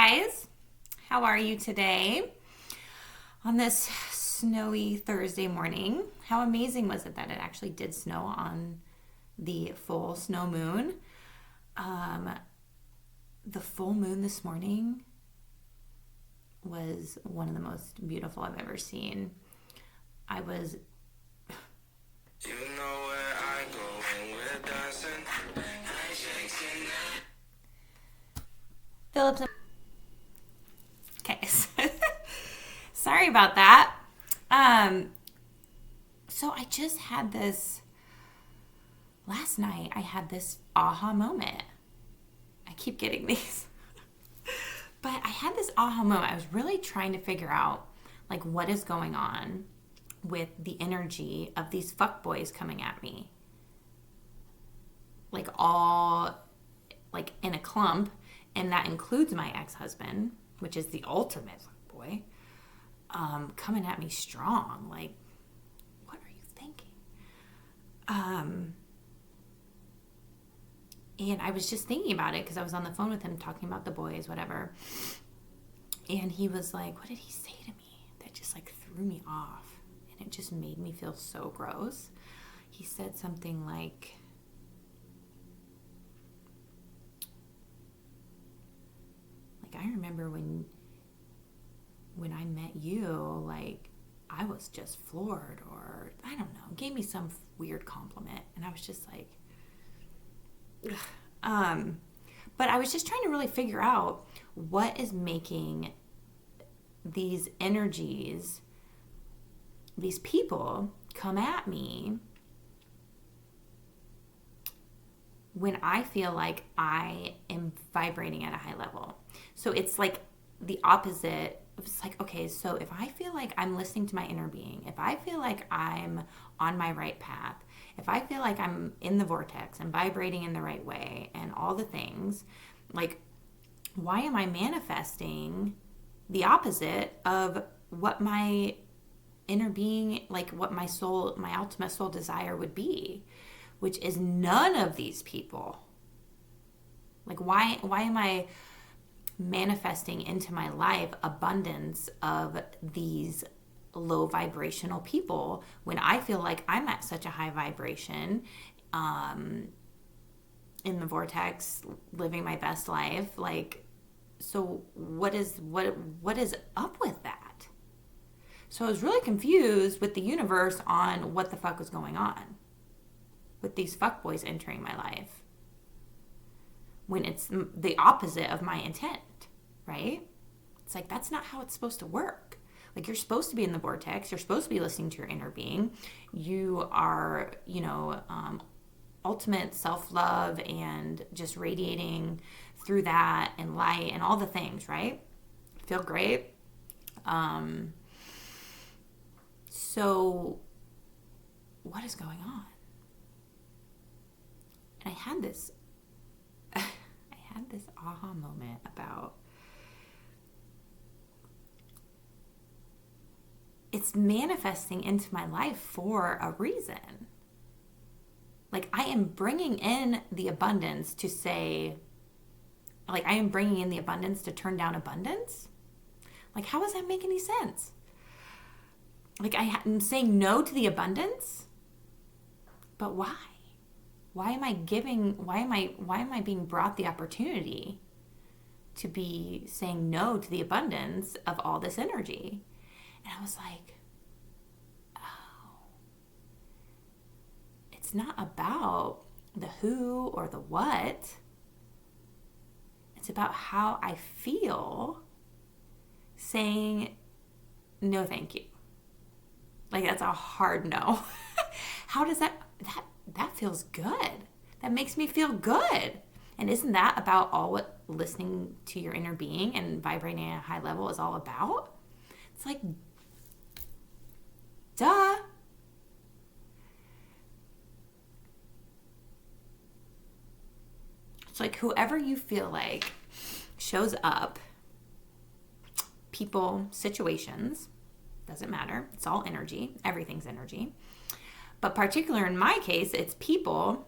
guys. How are you today on this snowy Thursday morning? How amazing was it that it actually did snow on the full snow moon? The full moon this morning was one of the most beautiful I've ever seen. I was You know where I go when we're dancing. Phillips. Okay, sorry about that. So I just had this last night. I had this aha moment. I keep getting these, but I had this aha moment. I was really trying to figure out like what is going on with the energy of these fuckboys coming at me, like all like in a clump, and that includes my ex-husband, which is the ultimate fuckboy, coming at me strong. Like, what are you thinking? And I was just thinking about it because I was on the phone with him talking about the boys, whatever. And he was like, what did he say to me that just like threw me off? And it just made me feel so gross. He said something like, I remember when I met you, like, I was just floored, or I don't know, gave me some weird compliment. And I was just like, ugh. But I was just trying to really figure out what is making these energies, these people come at me when I feel like I am vibrating at a high level. So it's like the opposite. It's like, okay, so if I feel like I'm listening to my inner being, if I feel like I'm on my right path, if I feel like I'm in the vortex and vibrating in the right way and all the things, like, why am I manifesting the opposite of what my inner being, like what my soul, my ultimate soul desire would be, which is none of these people? Like, why am I manifesting into my life abundance of these low vibrational people when I feel like I'm at such a high vibration, in the vortex, living my best life? Like, so what is up with that? So I was really confused with the universe on what the fuck was going on with these fuckboys entering my life when it's the opposite of my intent, right? It's like, that's not how it's supposed to work. Like, you're supposed to be in the vortex. You're supposed to be listening to your inner being. You are, ultimate self-love and just radiating through that and light and all the things, right? Feel great. So what is going on? And I had this aha moment about, it's manifesting into my life for a reason. Like, I am bringing in the abundance to say, like, I am bringing in the abundance to turn down abundance. Like, how does that make any sense? Like, I am saying no to the abundance, but why? Why am I being brought the opportunity to be saying no to the abundance of all this energy? And I was like, oh, it's not about the who or the what. It's about how I feel saying no, thank you. Like, that's a hard no. How does that feels good. That makes me feel good. And isn't that about all what listening to your inner being and vibrating at a high level is all about? It's like, duh. It's like, whoever you feel like shows up, people, situations, doesn't matter. It's all energy. Everything's energy. But particular in my case, it's people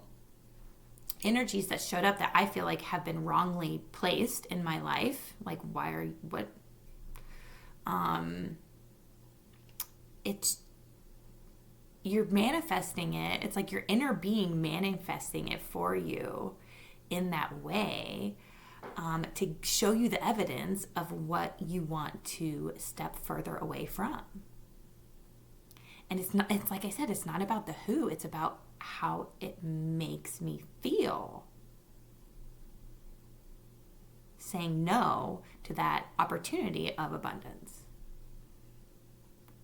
energies that showed up that I feel like have been wrongly placed in my life. Like, why are you, what? It's, you're manifesting it. It's like your inner being manifesting it for you in that way, to show you the evidence of what you want to step further away from. And it's not, it's like I said, it's not about the who, it's about how it makes me feel. Saying no to that opportunity of abundance.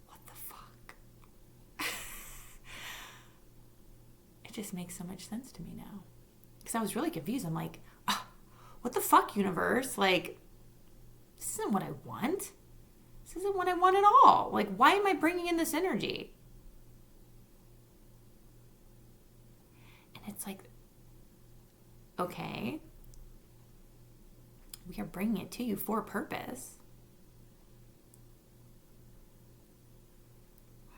What the fuck? It just makes so much sense to me now. Because I was really confused. I'm like, oh, what the fuck, universe? Like, this isn't what I want. This isn't what I want at all. Like, why am I bringing in this energy? And it's like, okay, we are bringing it to you for a purpose. Wow.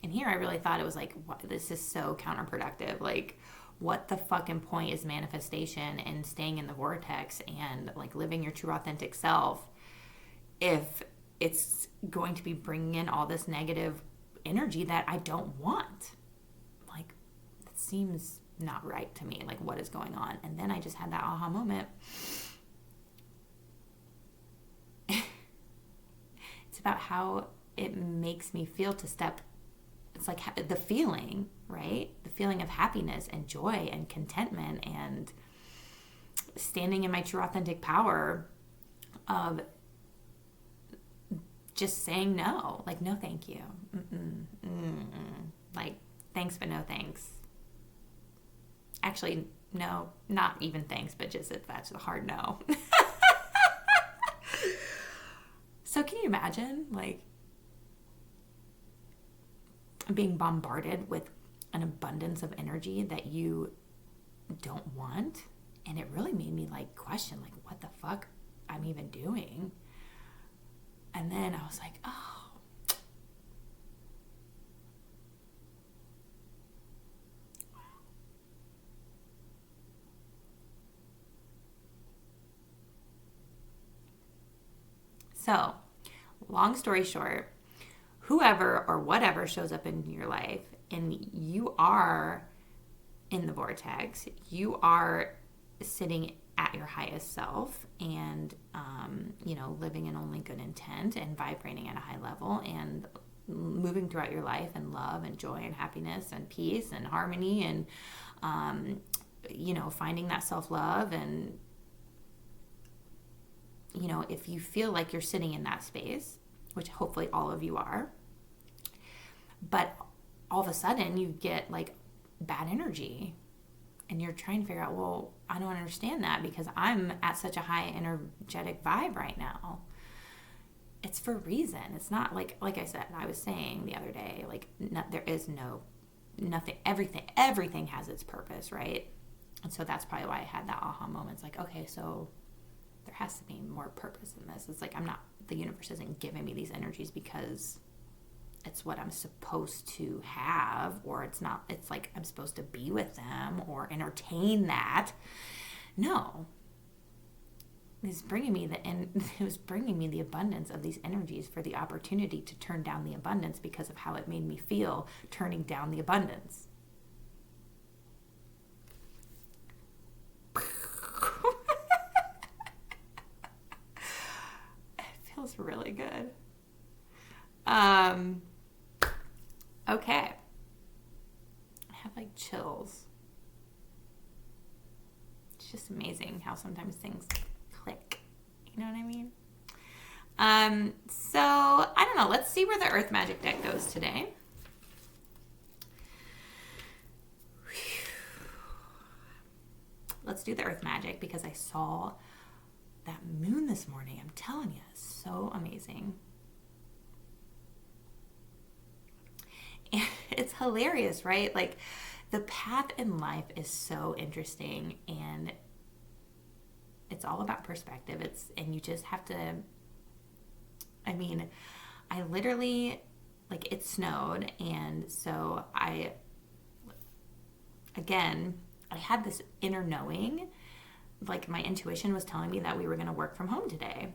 And here I really thought it was like, what, this is so counterproductive. Like, what the fucking point is manifestation and staying in the vortex and like living your true authentic self if it's going to be bringing in all this negative energy that I don't want? Like, it seems not right to me. Like, what is going on? And then I just had that aha moment. It's about how it makes me feel to step. It's like the feeling, right? The feeling of happiness and joy and contentment and standing in my true authentic power of just saying no. Like, no thank you. Like, thanks but no thanks. Actually, no, not even thanks, but just that's a hard no. So can you imagine, like, being bombarded with an abundance of energy that you don't want? And it really made me like question, like, what the fuck I'm even doing. And then I was like, oh, so long story short, whoever or whatever shows up in your life and you are in the vortex, you are sitting at your highest self and, living in only good intent and vibrating at a high level and moving throughout your life in love and joy and happiness and peace and harmony and, finding that self-love. And, if you feel like you're sitting in that space, which hopefully all of you are, but all of a sudden you get like bad energy and you're trying to figure out, well, I don't understand that because I'm at such a high energetic vibe right now. It's for a reason. It's not like I said, I was saying the other day, like there is nothing, everything has its purpose, right? And so that's probably why I had that aha moment. It's like, okay, so there has to be more purpose in this. It's like, the universe isn't giving me these energies because it's what I'm supposed to have, or it's like I'm supposed to be with them or entertain that. No. It was bringing me the abundance of these energies for the opportunity to turn down the abundance because of how it made me feel turning down the abundance. It feels really good. Okay. I have like chills. It's just amazing how sometimes things click. You know what I mean? So I don't know. Let's see where the Earth Magic deck goes today. Let's do the Earth Magic because I saw that moon this morning. I'm telling you, it's so amazing. And it's hilarious, right? Like, the path in life is so interesting, and it's all about perspective. And you just have to, I literally, like, it snowed, and so I again, I had this inner knowing, like my intuition was telling me that we were going to work from home today.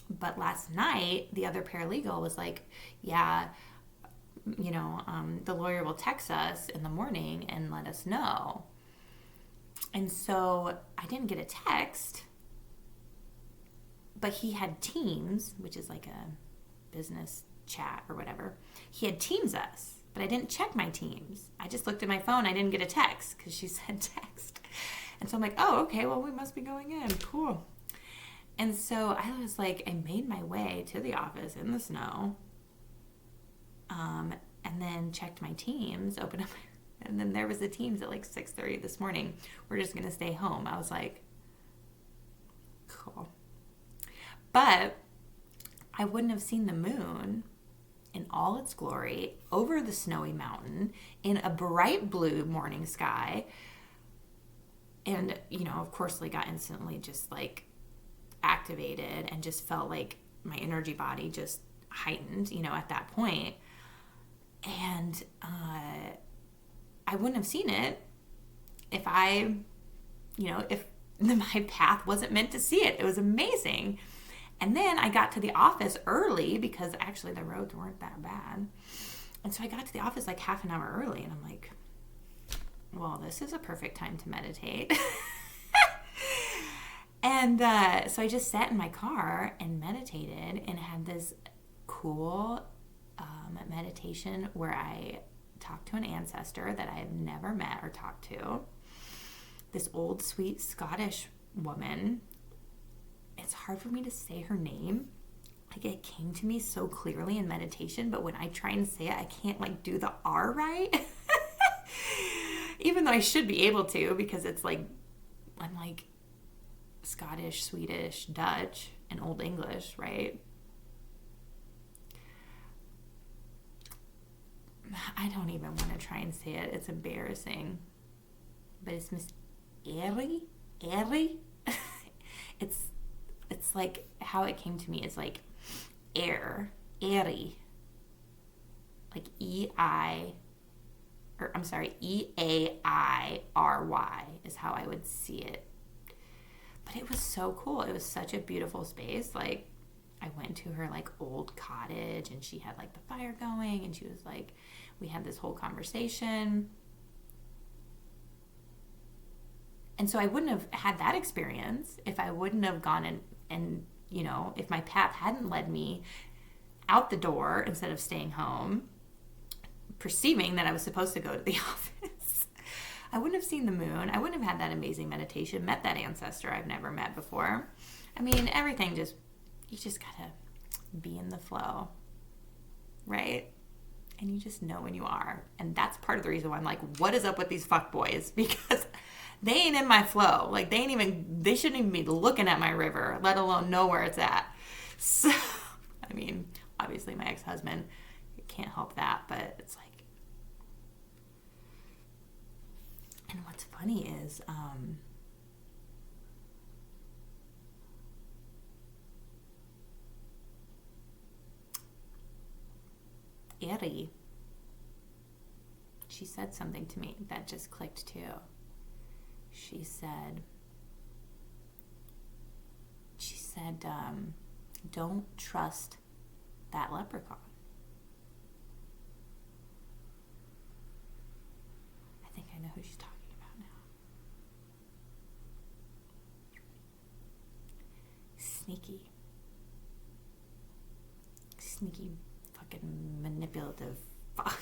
But last night, the other paralegal was like, yeah, the lawyer will text us in the morning and let us know. And so I didn't get a text, but he had Teams, which is like a business chat or whatever. He had Teams us, but I didn't check my Teams. I just looked at my phone. I didn't get a text because she said text. And so I'm like, oh, okay, well, we must be going in. Cool. And so I was like, I made my way to the office in the snow, and then checked my Teams, opened up, and then there was the Teams at like 6:30 this morning. We're just going to stay home. I was like, cool. But I wouldn't have seen the moon in all its glory over the snowy mountain in a bright blue morning sky. And, of course, like got instantly just like activated and just felt like my energy body just heightened, at that point. And I wouldn't have seen it if if my path wasn't meant to see it. It was amazing. And then I got to the office early because actually the roads weren't that bad. And so I got to the office like half an hour early, and I'm like, well, this is a perfect time to meditate. And so I just sat in my car and meditated and had this cool meditation where I talked to an ancestor that I have never met or talked to. This old, sweet Scottish woman. It's hard for me to say her name. Like, it came to me so clearly in meditation, but when I try and say it, I can't like do the R right. Even though I should be able to, because it's like, I'm like Scottish, Swedish, Dutch, and Old English, right? I don't even want to try and say it. It's embarrassing. But it's Miss Airy? It's like how it came to me is like air, airy. Like E-A-I-R-Y is how I would see it. But it was so cool. It was such a beautiful space. Like, I went to her like old cottage and she had like the fire going and she was like, we had this whole conversation. And so I wouldn't have had that experience if I wouldn't have gone and if my path hadn't led me out the door instead of staying home, perceiving that I was supposed to go to the office. I wouldn't have seen the moon. I wouldn't have had that amazing meditation, met that ancestor I've never met before. I mean, everything you just gotta be in the flow, right? And you just know when you are. And that's part of the reason why I'm like, what is up with these fuckboys? Because they ain't in my flow. Like, they shouldn't even be looking at my river, let alone know where it's at. So, I mean, obviously my ex-husband, can't help that, but it's like, and what's funny is, Eri, she said something to me that just clicked too. She said, don't trust that leprechaun. I think I know who she's talking about now. Sneaky fucking manipulative fuck.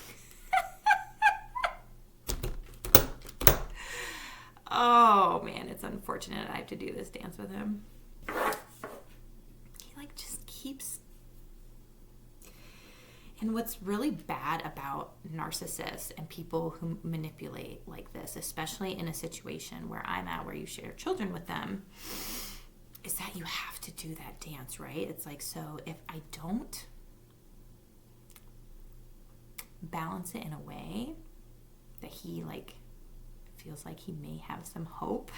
Oh man, it's unfortunate I have to do this dance with him. He like just keeps. And what's really bad about narcissists and people who manipulate like this, especially in a situation where I'm at, where you share children with them, is that you have to do that dance, right? It's like, so if I don't balance it in a way that he like feels like he may have some hope,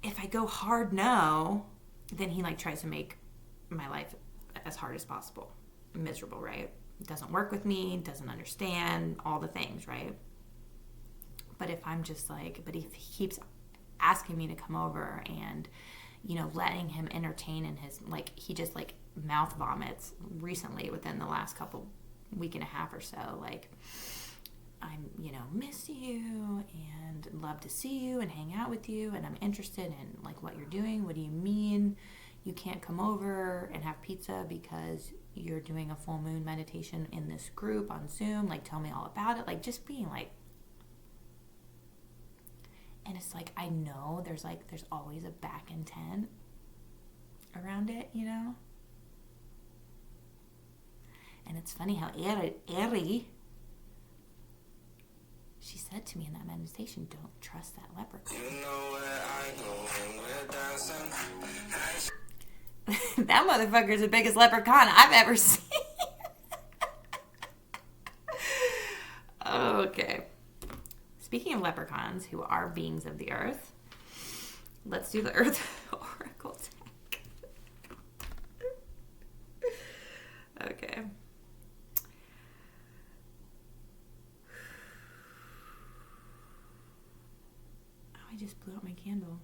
if I go hard no, then he like tries to make my life as hard as possible. miserable, right? Doesn't work with me, doesn't understand, all the things, right? But if I'm just like, but if he keeps asking me to come over and, letting him entertain in his, like, he just like mouth vomits recently within the last couple week and a half or so, like, I'm, miss you and love to see you and hang out with you, and I'm interested in like what you're doing. What do you mean you can't come over and have pizza because you're doing a full moon meditation in this group on Zoom? Like, tell me all about it. Like, just being like, and it's like, I know there's always a back intent around it, And it's funny how Eri, she said to me in that meditation, don't trust that leprechaun. You know where I go when we're dancing. That motherfucker's the biggest leprechaun I've ever seen. Okay. Speaking of leprechauns, who are beings of the earth, let's do the Earth Oracle deck. Okay. Oh, I just blew out my candle.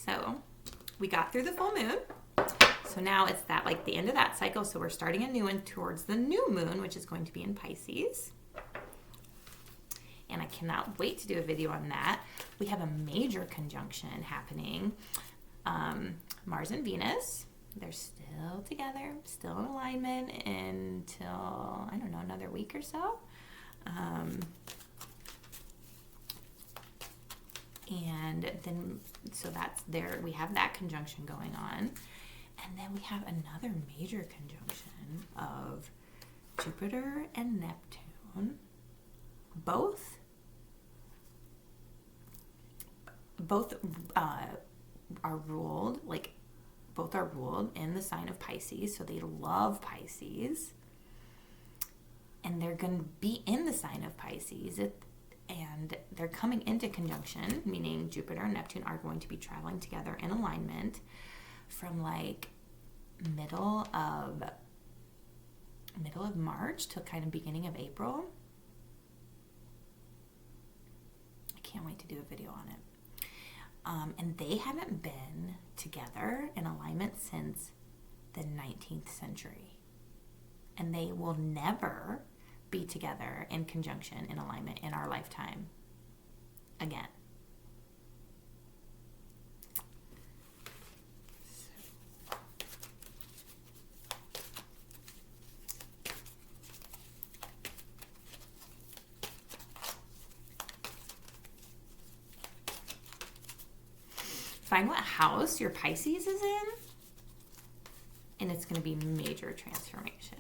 So we got through the full moon. So now it's that, like, the end of that cycle. So we're starting a new one towards the new moon, which is going to be in Pisces. And I cannot wait to do a video on that. We have a major conjunction happening. Mars and Venus, they're still together, still in alignment until, I don't know, another week or so. And then, so that's there, we have that conjunction going on. And then we have another major conjunction of Jupiter and Neptune. Both are ruled, both are ruled in the sign of Pisces. So they love Pisces. And they're going to be in the sign of Pisces. And they're coming into conjunction, meaning Jupiter and Neptune are going to be traveling together in alignment from like middle of March to kind of beginning of April. I can't wait to do a video on it. And they haven't been together in alignment since the 19th century. And they will never be together in conjunction, in alignment in our lifetime again. Find what house your Pisces is in, and it's going to be major transformation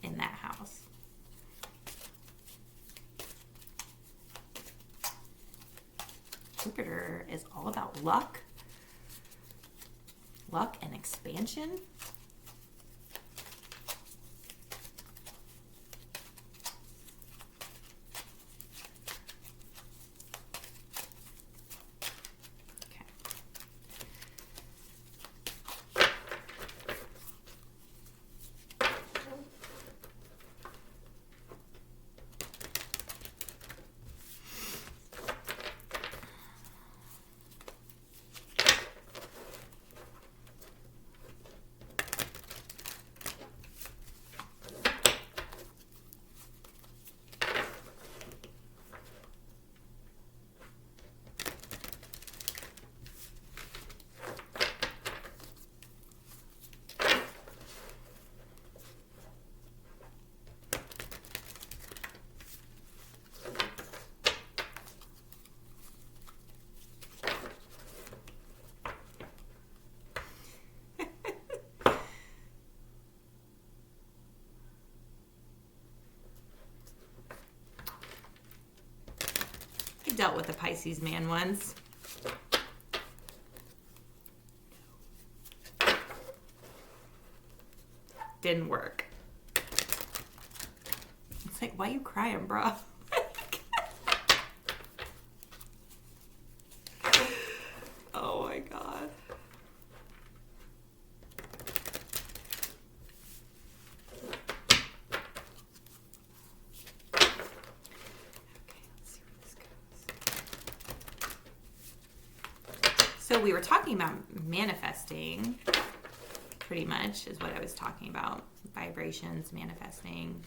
in that house. Jupiter is all about luck and expansion. Dealt with a Pisces man once. Didn't work. It's like, why you crying, bro? Oh my God. Okay, let's see where this goes. So we were talking about manifesting, pretty much is what I was talking about. Vibrations, manifesting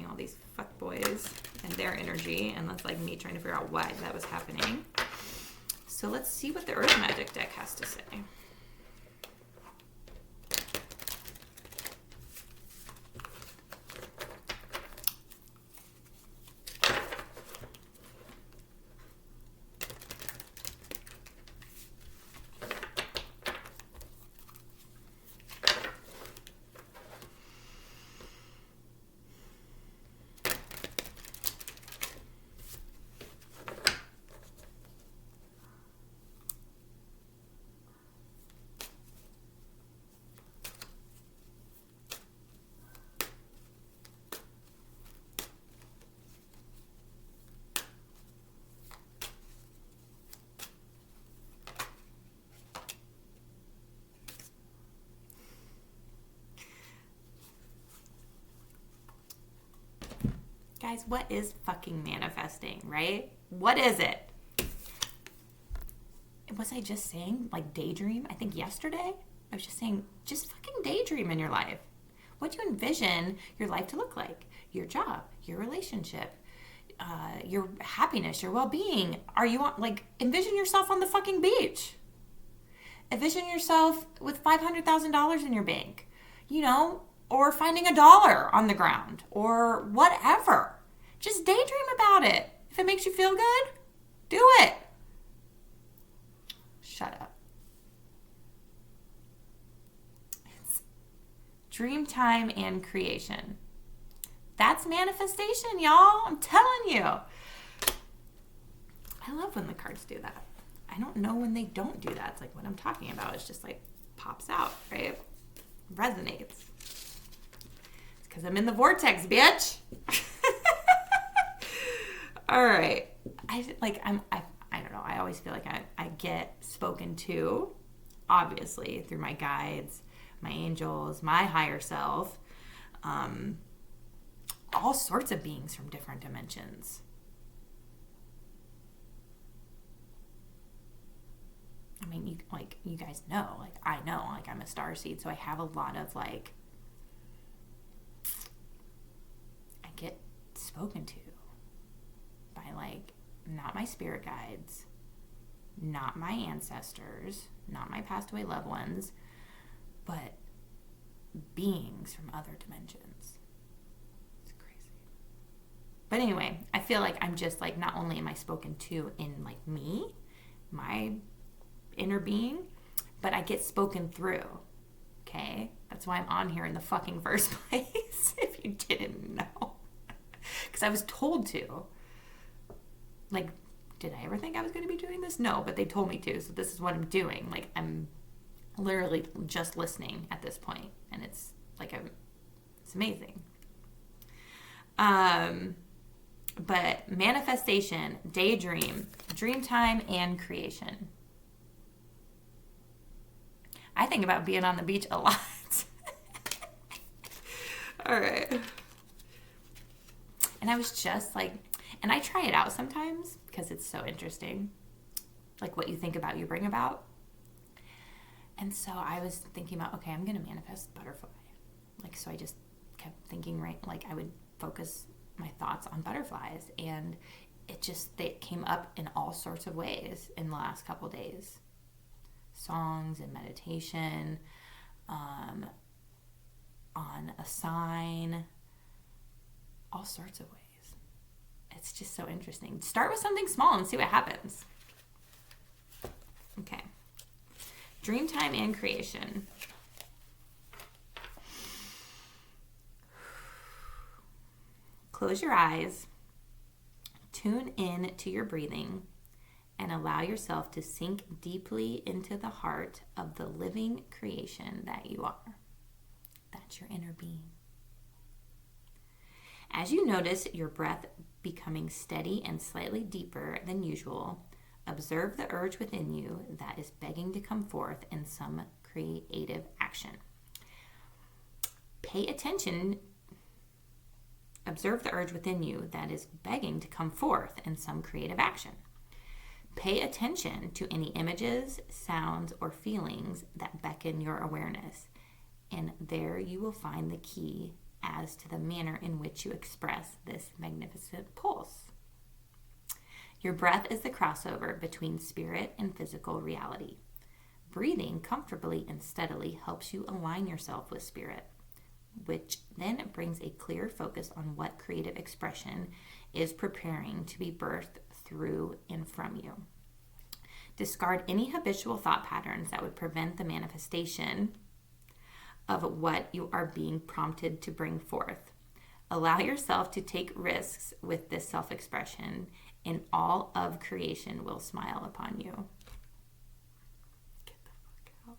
all these fuckboys and their energy, and that's like me trying to figure out why that was happening. So let's see what the Earth Magic deck has to say. Guys, what is fucking manifesting, right? What is it? Was I just saying, like, daydream? I think yesterday I was just saying, just fucking daydream in your life. What do you envision your life to look like? Your job, your relationship, your happiness, your well-being. Are you on, like, envision yourself on the fucking beach. Envision yourself with $500,000 in your bank, you know, or finding $1 on the ground, or whatever. Just daydream about it. If it makes you feel good, do it. Shut up. It's dream time and creation. That's manifestation, y'all. I'm telling you. I love when the cards do that. I don't know when they don't do that. It's like what I'm talking about. It's just like pops out, right? Resonates. It's because I'm in the vortex, bitch. All right. I don't know. I always feel like I get spoken to, obviously, through my guides, my angels, my higher self, all sorts of beings from different dimensions. I mean, you guys know, like, I know, like, I'm a starseed, so I have a lot of, like, I get spoken to by, like, not my spirit guides, not my ancestors, not my passed away loved ones, but beings from other dimensions. It's crazy. But anyway, I feel like I'm just, like, not only am I spoken to in, like, me, my inner being, but I get spoken through. Okay? That's why I'm on here in the fucking first place, if you didn't know. Because I was told to. Like, did I ever think I was going to be doing this? No, but they told me to, so this is what I'm doing. Like, I'm literally just listening at this point, and it's like it's amazing. But manifestation, daydream, dream time, and creation. I think about being on the beach a lot. All right. And I was just like, and I try it out sometimes because it's so interesting. Like what you think about, you bring about. And so I was thinking about, okay, I'm going to manifest butterfly. Like, so I just kept thinking, right, like I would focus my thoughts on butterflies. And they came up in all sorts of ways in the last couple days. Songs and meditation, on a sign, all sorts of ways. It's just so interesting. Start with something small and see what happens. Okay. Dreamtime and creation. Close your eyes. Tune in to your breathing and allow yourself to sink deeply into the heart of the living creation that you are. That's your inner being. As you notice your breath becoming steady and slightly deeper than usual, observe the urge within you that is begging to come forth in some creative action. Pay attention. Observe the urge within you that is begging to come forth in some creative action. Pay attention to any images, sounds, or feelings that beckon your awareness, and there you will find the key as to the manner in which you express this magnificent pulse. Your breath is the crossover between spirit and physical reality. Breathing comfortably and steadily helps you align yourself with spirit, which then brings a clear focus on what creative expression is preparing to be birthed through and from you. Discard any habitual thought patterns that would prevent the manifestation of what you are being prompted to bring forth. Allow yourself to take risks with this self-expression, and all of creation will smile upon you. Get the fuck out.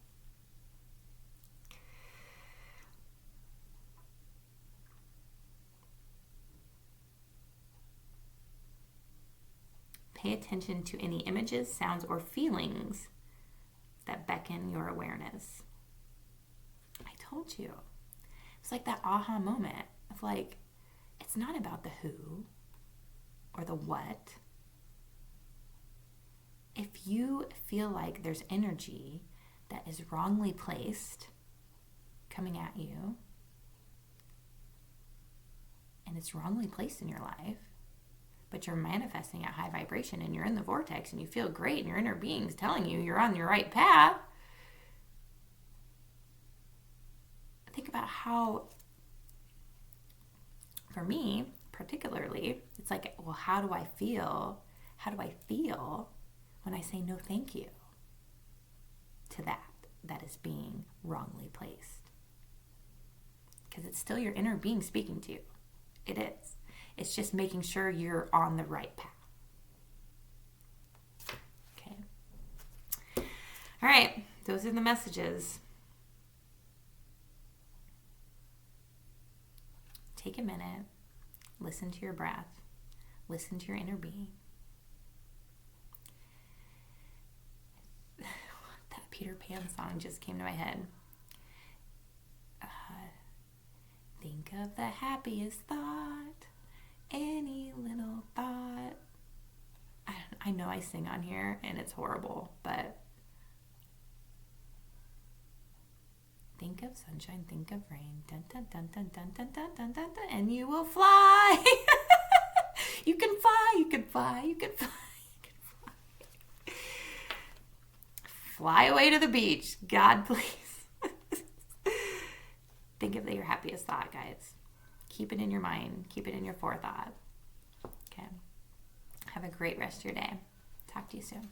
Pay attention to any images, sounds, or feelings that beckon your awareness. I told you. It's like that aha moment of like, it's not about the who or the what. If you feel like there's energy that is wrongly placed coming at you, and it's wrongly placed in your life, but you're manifesting at high vibration and you're in the vortex and you feel great and your inner being's telling you you're on your right path, think about how, for me particularly, it's like, well, how do I feel? How do I feel when I say no thank you to that is being wrongly placed? Because it's still your inner being speaking to you. It is. It's just making sure you're on the right path. Okay. All right. Those are the messages. Take a minute. Listen to your breath. Listen to your inner being. That Peter Pan song just came to my head. Think of the happiest thought. Any little thought. I know I sing on here and it's horrible, but think of sunshine, think of rain, dun dun dun dun dun dun dun dun dun, dun, and you will fly. You can fly, you can fly, you can fly, you can fly. Fly away to the beach, God, please. Think of your happiest thought, guys. Keep it in your mind. Keep it in your forethought. Okay. Have a great rest of your day. Talk to you soon.